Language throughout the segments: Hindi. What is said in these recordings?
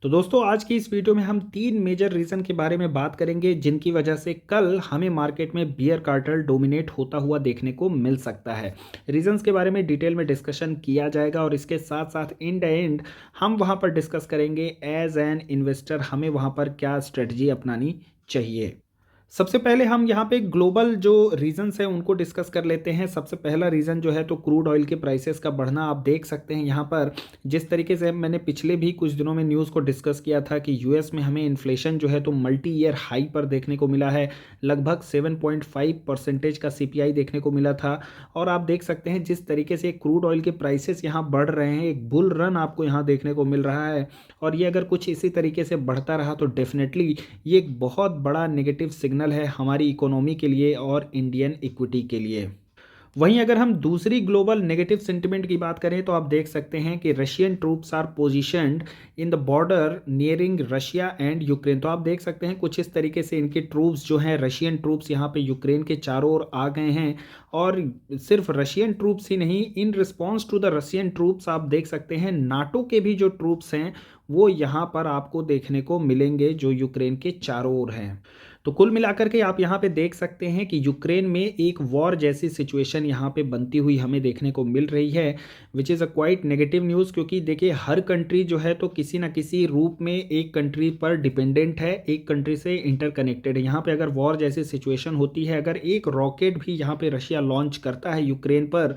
तो दोस्तों आज की इस वीडियो में हम 3 मेजर रीज़न के बारे में बात करेंगे जिनकी वजह से कल हमें मार्केट में बियर कार्टेल डोमिनेट होता हुआ देखने को मिल सकता है। रीज़न्स के बारे में डिटेल में डिस्कशन किया जाएगा और इसके साथ साथ इन द एंड हम वहां पर डिस्कस करेंगे एज एन इन्वेस्टर हमें वहां पर क्या स्ट्रेटजी अपनानी चाहिए। सबसे पहले हम यहाँ पे ग्लोबल जो रीजंस हैं उनको डिस्कस कर लेते हैं। सबसे पहला रीज़न जो है तो क्रूड ऑयल के प्राइसेस का बढ़ना आप देख सकते हैं यहाँ पर। जिस तरीके से मैंने पिछले भी कुछ दिनों में न्यूज़ को डिस्कस किया था कि यूएस में हमें इन्फ्लेशन जो है तो मल्टी ईयर हाई पर देखने को मिला है। लगभग 7.5% का सीपीआई देखने को मिला था। और आप देख सकते हैं जिस तरीके से क्रूड ऑयल के प्राइसेस यहाँ बढ़ रहे हैं, एक बुल रन आपको यहाँ देखने को मिल रहा है। और ये अगर कुछ इसी तरीके से बढ़ता रहा तो डेफिनेटली ये एक बहुत बड़ा नेगेटिव सिग्नल है हमारी इकोनॉमी के लिए और इंडियन इक्विटी के लिए। वहीं अगर हम दूसरी ग्लोबल नेगेटिव सेंटिमेंट की बात करें तो आप देख सकते हैं कि Russian troops are positioned in the border nearing Russia and Ukraine. तो आप देख सकते हैं कुछ इस तरीके से इनके ट्रूप्स जो हैं, रशियन ट्रूप्स यहाँ पे यूक्रेन के चारों ओर आ गए हैं। और सिर्फ रशियन ट्रूप्स ही नहीं, in response to the Russian troops आप देख सकते हैं नाटो के भी जो ट्रूप्स हैं वो यहाँ पर आपको देखने को मिलेंगे जो यूक्रेन के चारों ओर हैं। तो कुल मिलाकर के आप यहाँ पे देख सकते हैं कि यूक्रेन में एक वॉर जैसी सिचुएशन यहाँ पे बनती हुई हमें देखने को मिल रही है, which is a quite negative news. क्योंकि देखिए हर कंट्री जो है तो किसी ना किसी रूप में एक कंट्री पर डिपेंडेंट है, एक कंट्री से इंटरकनेक्टेड है। यहाँ पे अगर वॉर जैसी सिचुएशन होती है, अगर एक रॉकेट भी यहाँ पे रशिया लॉन्च करता है यूक्रेन पर,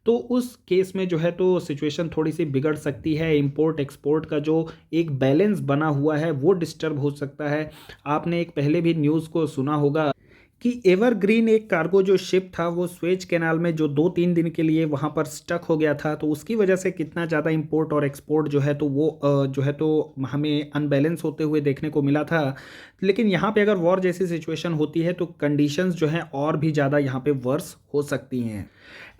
तो उस केस में जो है तो सिचुएशन थोड़ी सी बिगड़ सकती है। इंपोर्ट एक्सपोर्ट का जो एक बैलेंस बना हुआ है वो डिस्टर्ब हो सकता है। आपने एक पहले भी न्यूज़ को सुना होगा कि एवरग्रीन एक कार्गो जो शिप था वो स्वेज कैनाल में जो 2-3 दिन के लिए वहाँ पर स्टक हो गया था, तो उसकी वजह से कितना ज़्यादा इंपोर्ट और एक्सपोर्ट जो है तो वो जो है तो हमें अनबैलेंस होते हुए देखने को मिला था। लेकिन यहाँ पे अगर वॉर जैसी सिचुएशन होती है तो कंडीशंस जो हैं और भी ज़्यादा यहाँ पे वर्स हो सकती हैं।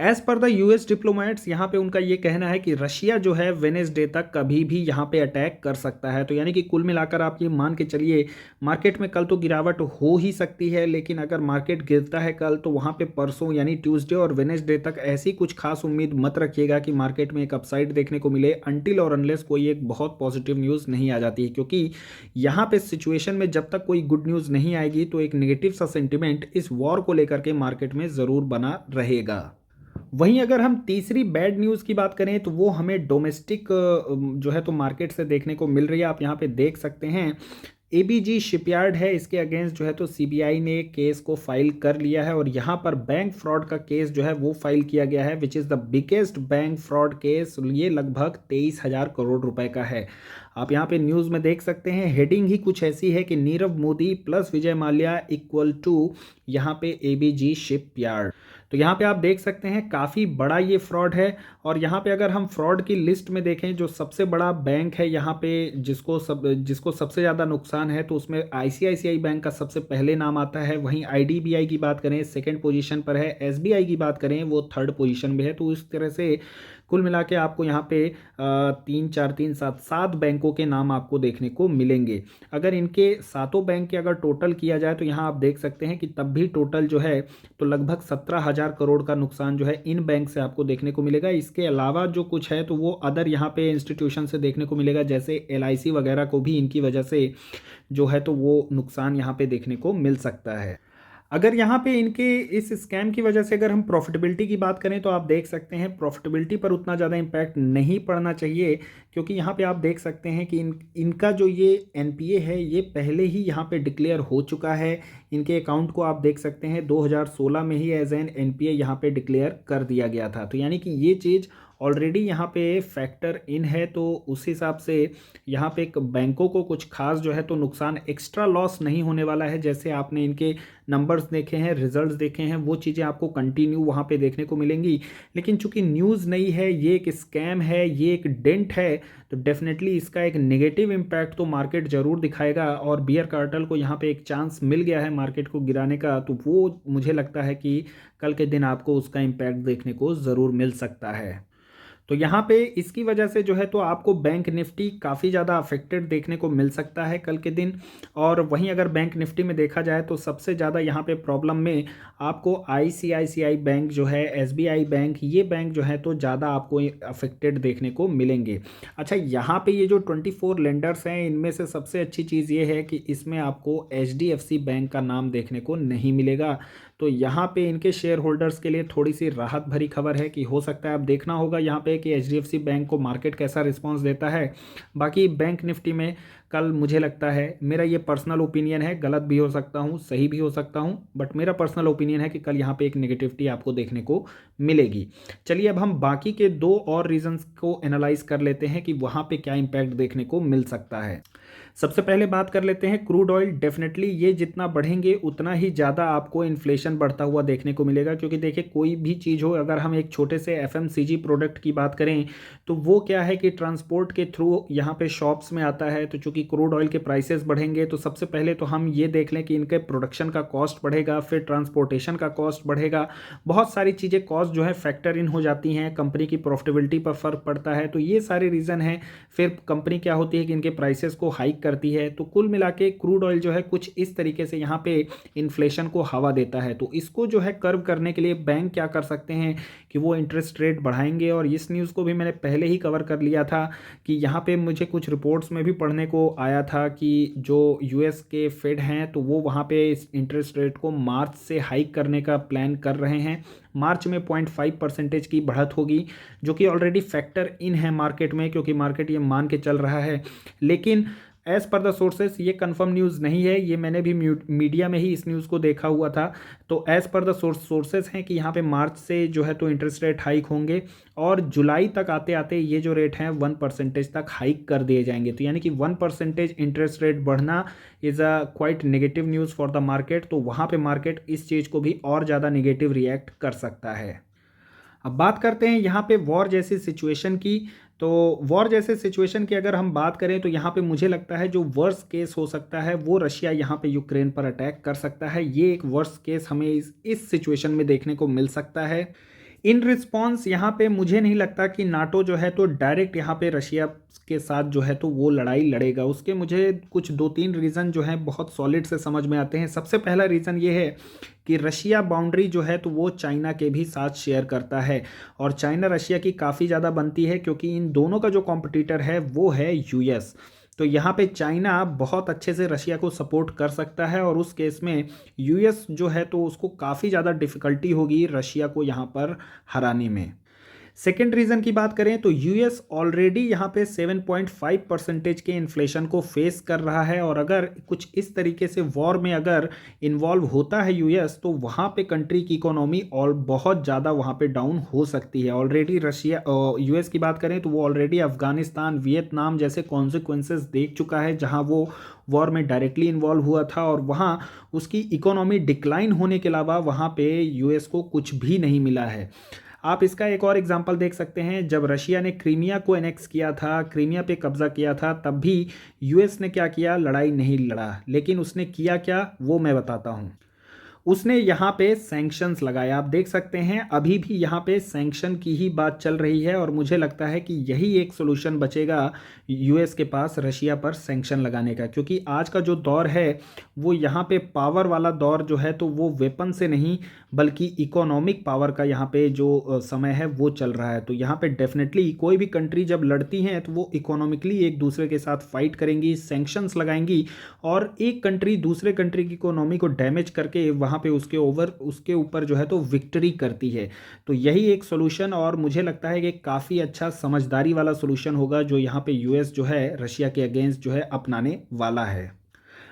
As per the US diplomats, यहाँ पे उनका ये कहना है कि रशिया जो है वेनेसडे तक कभी भी यहाँ पे अटैक कर सकता है। तो यानी कि कुल मिलाकर आप ये मान के चलिए मार्केट में कल तो गिरावट हो ही सकती है, लेकिन अगर मार्केट गिरता है कल तो वहाँ पे परसों यानी ट्यूसडे और वेनेसडे तक ऐसी कुछ खास उम्मीद मत रखिएगा कि मार्केट में एक अपसाइड देखने को मिले अनटिल और अनलेस कोई एक बहुत पॉजिटिव न्यूज़ नहीं आ जाती है। क्योंकि यहाँ पे सिचुएशन में जब तक कोई गुड न्यूज़ नहीं आएगी तो एक नेगेटिव सा सेंटिमेंट इस वॉर को लेकर के मार्केट में ज़रूर बना रहेगा। वहीं अगर हम तीसरी बैड न्यूज़ की बात करें तो वो हमें डोमेस्टिक जो है तो मार्केट से देखने को मिल रही है। आप यहाँ पे देख सकते हैं एबीजी शिपयार्ड है, इसके अगेंस्ट जो है तो सीबीआई ने केस को फाइल कर लिया है और यहाँ पर बैंक फ्रॉड का केस जो है वो फाइल किया गया है, which is the biggest bank fraud case. ये लगभग 23,000 करोड़ रुपए का है। आप यहाँ पे न्यूज़ में देख सकते हैं हेडिंग ही कुछ ऐसी है कि Nirav Modi plus Vijay Mallya equal to यहाँ पे एबीजी शिपयार्ड। तो यहाँ पे आप देख सकते हैं काफ़ी बड़ा ये फ्रॉड है। और यहाँ पे अगर हम फ्रॉड की लिस्ट में देखें जो सबसे बड़ा बैंक है यहाँ पे जिसको सबसे ज़्यादा नुकसान है, तो उसमें आईसीआईसीआई बैंक का सबसे पहले नाम आता है। वहीं आईडीबीआई की बात करें सेकंड पोजीशन पर है, एसबीआई की बात करें वो थर्ड पोजीशन में है। तो इस तरह से कुल मिला के आपको यहाँ पे 3 4 3 7 बैंकों के नाम आपको देखने को मिलेंगे। अगर इनके सातों बैंक के अगर टोटल किया जाए तो यहाँ आप देख सकते हैं कि तब भी टोटल जो है तो लगभग 17,000 करोड़ का नुकसान जो है इन बैंक से आपको देखने को मिलेगा। इसके अलावा जो कुछ है तो वो अदर यहाँ पे इंस्टीट्यूशन से देखने को मिलेगा, जैसे एलआईसी वगैरह को भी इनकी वजह से जो है तो वो नुकसान यहाँ पे देखने को मिल सकता है। अगर यहाँ पे इनके इस स्कैम की वजह से अगर हम प्रॉफिटेबिलिटी की बात करें तो आप देख सकते हैं प्रॉफिटेबिलिटी पर उतना ज़्यादा इम्पैक्ट नहीं पड़ना चाहिए। क्योंकि यहाँ पे आप देख सकते हैं कि इनका जो ये एनपीए है ये पहले ही यहाँ पे डिक्लेयर हो चुका है। इनके अकाउंट को आप देख सकते हैं 2016 में ही एज एन एनपीए यहाँ पे डिक्लेयर कर दिया गया था। तो यानी कि ये चीज़ ऑलरेडी यहाँ पे फैक्टर इन है। तो उस हिसाब से यहाँ पे एक बैंकों को कुछ खास जो है तो नुकसान एक्स्ट्रा लॉस नहीं होने वाला है। जैसे आपने इनके नंबर्स देखे हैं, रिजल्ट्स देखे हैं, वो चीज़ें आपको कंटिन्यू वहाँ पे देखने को मिलेंगी। लेकिन चूंकि न्यूज़ नहीं है, ये एक स्कैम है, ये एक डेंट है, तो डेफिनेटली इसका एक नेगेटिव इम्पैक्ट तो मार्केट ज़रूर दिखाएगा। और बियर कार्टेल को यहाँ पे एक चांस मिल गया है मार्केट को गिराने का, तो वो मुझे लगता है कि कल के दिन आपको उसका इम्पैक्ट देखने को ज़रूर मिल सकता है। तो यहाँ पे इसकी वजह से जो है तो आपको बैंक निफ्टी काफ़ी ज़्यादा अफेक्टेड देखने को मिल सकता है कल के दिन। और वहीं अगर बैंक निफ्टी में देखा जाए तो सबसे ज़्यादा यहाँ पे प्रॉब्लम में आपको आईसीआईसीआई बैंक जो है, एसबीआई बैंक, ये बैंक जो है तो ज़्यादा आपको अफेक्टेड देखने को मिलेंगे। अच्छा, यहाँ पे ये जो 24 लेंडर्स हैं इनमें से सबसे अच्छी चीज़ ये है कि इसमें आपको एचडीएफसी बैंक का नाम देखने को नहीं मिलेगा। तो यहाँ पे इनके शेयर होल्डर्स के लिए थोड़ी सी राहत भरी खबर है कि हो सकता है अब देखना होगा यहाँ पे कि एचडीएफसी बैंक को मार्केट कैसा रिस्पांस देता है। बाकी बैंक निफ्टी में कल मुझे लगता है, मेरा ये पर्सनल ओपिनियन है, गलत भी हो सकता हूँ, सही भी हो सकता हूँ, बट मेरा पर्सनल ओपिनियन है कि कल यहाँ पे एक नेगेटिविटी आपको देखने को मिलेगी। चलिए अब हम बाकी के दो और रीजंस को एनालाइज कर लेते हैं कि वहाँ पे क्या इम्पैक्ट देखने को मिल सकता है। सबसे पहले बात कर लेते हैं क्रूड ऑयल। डेफिनेटली ये जितना बढ़ेंगे उतना ही ज़्यादा आपको इन्फ्लेशन बढ़ता हुआ देखने को मिलेगा, क्योंकि देखिए कोई भी चीज़ हो, अगर हम एक छोटे से एफएमसीजी प्रोडक्ट की बात करें तो वो क्या है कि ट्रांसपोर्ट के थ्रू यहाँ पे शॉप्स में आता है। तो चूंकि क्रूड ऑयल के प्राइसेस बढ़ेंगे तो सबसे पहले तो हम ये देख लें कि इनके प्रोडक्शन का कॉस्ट बढ़ेगा, फिर ट्रांसपोर्टेशन का कॉस्ट बढ़ेगा, बहुत सारी चीज़ें कॉस्ट जो है फैक्टर इन हो जाती हैं, कंपनी की प्रॉफिटेबिलिटी पर फर्क पड़ता है। तो ये सारे रीज़न हैं। फिर कंपनी क्या होती है कि इनके प्राइसेस को हाइक करती है। तो कुल मिला के क्रूड ऑयल जो है कुछ इस तरीके से यहाँ पे इन्फ्लेशन को हवा देता है। तो इसको जो है कर्व करने के लिए बैंक क्या कर सकते हैं कि वो इंटरेस्ट रेट बढ़ाएंगे। और इस न्यूज़ को भी मैंने पहले ही कवर कर लिया था कि यहाँ पे मुझे कुछ रिपोर्ट्स में भी पढ़ने को आया था कि जो यूएस के फेड हैं तो वो वहाँ पे इस इंटरेस्ट रेट को मार्च से हाइक करने का प्लान कर रहे हैं। मार्च में 0.5% की बढ़त होगी, जो कि ऑलरेडी फैक्टर इन है मार्केट में, क्योंकि मार्केट ये मान के चल रहा है। लेकिन एज़ पर द सोर्सेस ये कंफर्म न्यूज़ नहीं है, ये मैंने भी मीडिया में ही इस न्यूज़ को देखा हुआ था। तो एज़ पर द सोर्सेस हैं कि यहाँ पे मार्च से जो है तो इंटरेस्ट रेट हाइक होंगे और जुलाई तक आते आते ये जो रेट हैं 1% तक हाइक कर दिए जाएंगे। तो यानी कि 1% इंटरेस्ट रेट बढ़ना is a quite negative news for the market. तो वहाँ पे मार्केट इस चीज़ को भी और ज़्यादा नेगेटिव रिएक्ट कर सकता है। अब बात करते हैं यहाँ पे वॉर जैसी सिचुएशन की। तो वॉर जैसे सिचुएशन की अगर हम बात करें तो यहाँ पे मुझे लगता है जो वर्स्ट केस हो सकता है वो रशिया यहाँ पे यूक्रेन पर अटैक कर सकता है। ये एक वर्स्ट केस हमें इस सिचुएशन में देखने को मिल सकता है। इन रिस्पॉन्स यहाँ पे मुझे नहीं लगता कि नाटो जो है तो डायरेक्ट यहाँ पे रशिया के साथ जो है तो वो लड़ाई लड़ेगा। उसके मुझे कुछ दो तीन रीज़न जो है बहुत सॉलिड से समझ में आते हैं। सबसे पहला रीज़न ये है कि रशिया बाउंड्री जो है तो वो चाइना के भी साथ शेयर करता है और चाइना रशिया की काफ़ी ज़्यादा बनती है, क्योंकि इन दोनों का जो कॉम्पिटिटर है वो है यूएस। तो यहाँ पे चाइना बहुत अच्छे से रशिया को सपोर्ट कर सकता है और उस केस में यूएस जो है तो उसको काफ़ी ज़्यादा डिफ़िकल्टी होगी रशिया को यहाँ पर हराने में। सेकेंड रीज़न की बात करें तो यूएस ऑलरेडी यहाँ पे 7.5% के इन्फ्लेशन को फेस कर रहा है और अगर कुछ इस तरीके से वॉर में अगर इन्वॉल्व होता है यूएस तो वहाँ पे कंट्री की इकोनॉमी और बहुत ज़्यादा वहाँ पे डाउन हो सकती है। ऑलरेडी रशिया यूएस की बात करें तो वो ऑलरेडी अफगानिस्तान, वियतनाम जैसे कॉन्सिक्वेंसेस देख चुका है जहाँ वो वॉर में डायरेक्टली इन्वॉल्व हुआ था और वहाँ उसकी इकोनॉमी डिक्लाइन होने के अलावा वहाँ पे यूएस को कुछ भी नहीं मिला है। आप इसका एक और एग्जांपल देख सकते हैं, जब रशिया ने क्रीमिया को एनेक्स किया था, क्रीमिया पे कब्जा किया था, तब भी यूएस ने क्या किया, लड़ाई नहीं लड़ा। लेकिन उसने किया क्या वो मैं बताता हूँ। उसने यहाँ पे सैंक्शंस लगाए। आप देख सकते हैं अभी भी यहाँ पे सैंक्शन की ही बात चल रही है और मुझे लगता है कि यही एक सोल्यूशन बचेगा यूएस के पास रशिया पर सैंक्शन लगाने का, क्योंकि आज का जो दौर है वो यहाँ पे पावर वाला दौर जो है तो वो वेपन से नहीं बल्कि इकोनॉमिक पावर का यहाँ पे जो समय है वो चल रहा है। तो यहाँ पे डेफिनेटली कोई भी कंट्री जब लड़ती हैं तो वो इकोनॉमिकली एक दूसरे के साथ फाइट करेंगी, सैंक्शंस लगाएंगी और एक कंट्री दूसरे कंट्री की इकोनॉमी को डैमेज करके वहाँ पे उसके ऊपर जो है तो विक्ट्री करती है। तो यही एक सोल्यूशन और मुझे लगता है कि काफ़ी अच्छा समझदारी वाला सोल्यूशन होगा जो यहाँ पे यूएस जो है रशिया के अगेंस्ट जो है अपनाने वाला है।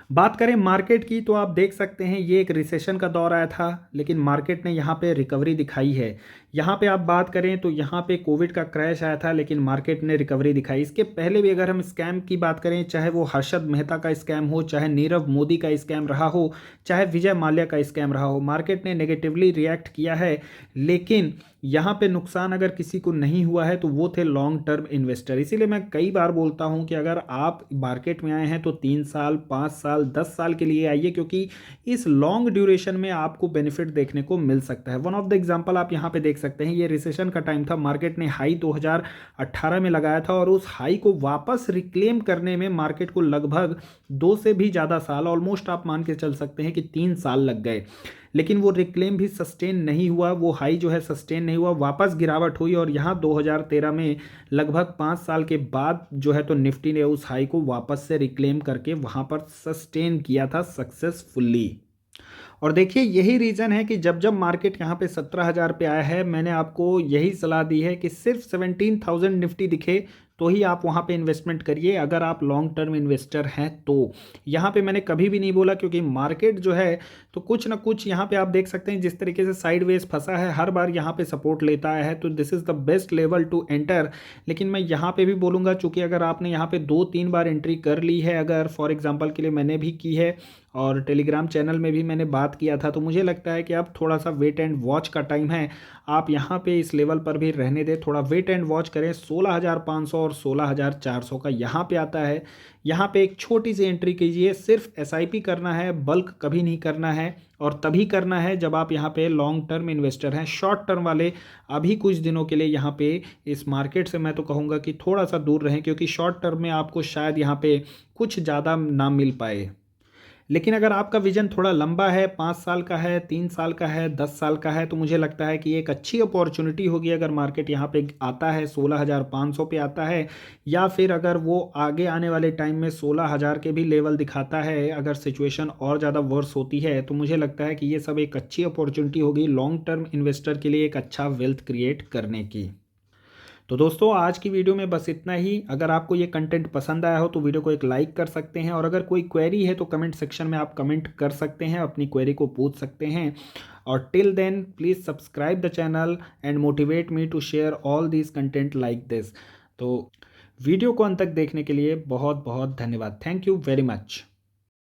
बात करें मार्केट की तो आप देख सकते हैं ये एक रिसेशन का दौर आया था लेकिन मार्केट ने यहाँ पे रिकवरी दिखाई है। यहाँ पे आप बात करें तो यहाँ पे कोविड का क्रैश आया था लेकिन मार्केट ने रिकवरी दिखाई। इसके पहले भी अगर हम स्कैम की बात करें, चाहे वो हर्षद मेहता का स्कैम हो, चाहे नीरव मोदी का स्कैम रहा हो, चाहे विजय माल्या का स्कैम रहा हो, मार्केट ने नेगेटिवली रिएक्ट किया है। लेकिन यहाँ पे नुकसान अगर किसी को नहीं हुआ है तो वो थे लॉन्ग टर्म इन्वेस्टर। इसीलिए मैं कई बार बोलता हूँ कि अगर आप मार्केट में आए हैं तो 3 साल, 5 साल, 10 साल के लिए आइए, क्योंकि इस लॉन्ग ड्यूरेशन में आपको बेनिफिट देखने को मिल सकता है। वन ऑफ द एग्जांपल आप यहाँ पे देख सकते हैं, ये रिसेशन का टाइम था, मार्केट ने हाई 2018 में लगाया था और उस हाई को वापस रिक्लेम करने में मार्केट को लगभग 2 से भी ज़्यादा साल, ऑलमोस्ट आप मान के चल सकते हैं कि 3 साल लग गए। लेकिन वो रिक्लेम भी सस्टेन नहीं हुआ, वो हाई जो है सस्टेन नहीं हुआ, वापस गिरावट हुई और यहाँ 2013 में लगभग 5 साल के बाद जो है तो निफ्टी ने उस हाई को वापस से रिक्लेम करके वहाँ पर सस्टेन किया था सक्सेसफुल्ली। और देखिए यही रीज़न है कि जब जब मार्केट यहाँ पे 17,000 पे आया है, मैंने आपको यही सलाह दी है कि सिर्फ 17,000 निफ्टी दिखे तो ही आप वहाँ पे इन्वेस्टमेंट करिए, अगर आप लॉन्ग टर्म इन्वेस्टर हैं तो। यहाँ पे मैंने कभी भी नहीं बोला, क्योंकि मार्केट जो है तो कुछ ना कुछ यहाँ पे आप देख सकते हैं जिस तरीके से साइडवेज फंसा है, हर बार यहाँ पे सपोर्ट लेता है, तो this is the best level to enter. लेकिन मैं यहाँ पे भी बोलूँगा, चूँकि अगर आपने यहाँ पे 2-3 बार एंट्री कर ली है, अगर फॉर एग्जाम्पल के लिए मैंने भी की है और टेलीग्राम चैनल में भी मैंने बात किया था, तो मुझे लगता है कि अब थोड़ा सा वेट एंड वॉच का टाइम है। आप यहाँ पे इस लेवल पर भी रहने दें, थोड़ा वेट एंड वॉच करें। 16,500 और 16,400 का यहाँ पे आता है, यहाँ पे एक छोटी सी एंट्री कीजिए। सिर्फ एसआईपी करना है, बल्क कभी नहीं करना है, और तभी करना है जब आप यहाँ पे लॉन्ग टर्म इन्वेस्टर हैं। शॉर्ट टर्म वाले अभी कुछ दिनों के लिए यहाँ पे इस मार्केट से मैं तो कहूँगा कि थोड़ा सा दूर रहें, क्योंकि शॉर्ट टर्म में आपको शायद यहाँ पे कुछ ज़्यादा ना मिल पाए। लेकिन अगर आपका विजन थोड़ा लंबा है, 5 साल का है, 3 साल का है, 10 साल का है, तो मुझे लगता है कि एक अच्छी अपॉर्चुनिटी होगी अगर मार्केट यहाँ पे आता है 16,500 पे आता है, या फिर अगर वो आगे आने वाले टाइम में 16,000 के भी लेवल दिखाता है, अगर सिचुएशन और ज़्यादा वर्स होती है, तो मुझे लगता है कि ये सब एक अच्छी अपॉर्चुनिटी होगी लॉन्ग टर्म इन्वेस्टर के लिए एक अच्छा वेल्थ क्रिएट करने की। तो दोस्तों आज की वीडियो में बस इतना ही। अगर आपको ये कंटेंट पसंद आया हो तो वीडियो को एक लाइक कर सकते हैं, और अगर कोई क्वेरी है तो कमेंट सेक्शन में आप कमेंट कर सकते हैं, अपनी क्वेरी को पूछ सकते हैं। और till then please subscribe the channel and motivate me to share all this content like this. तो वीडियो को अंत तक देखने के लिए बहुत बहुत धन्यवाद। Thank you very much.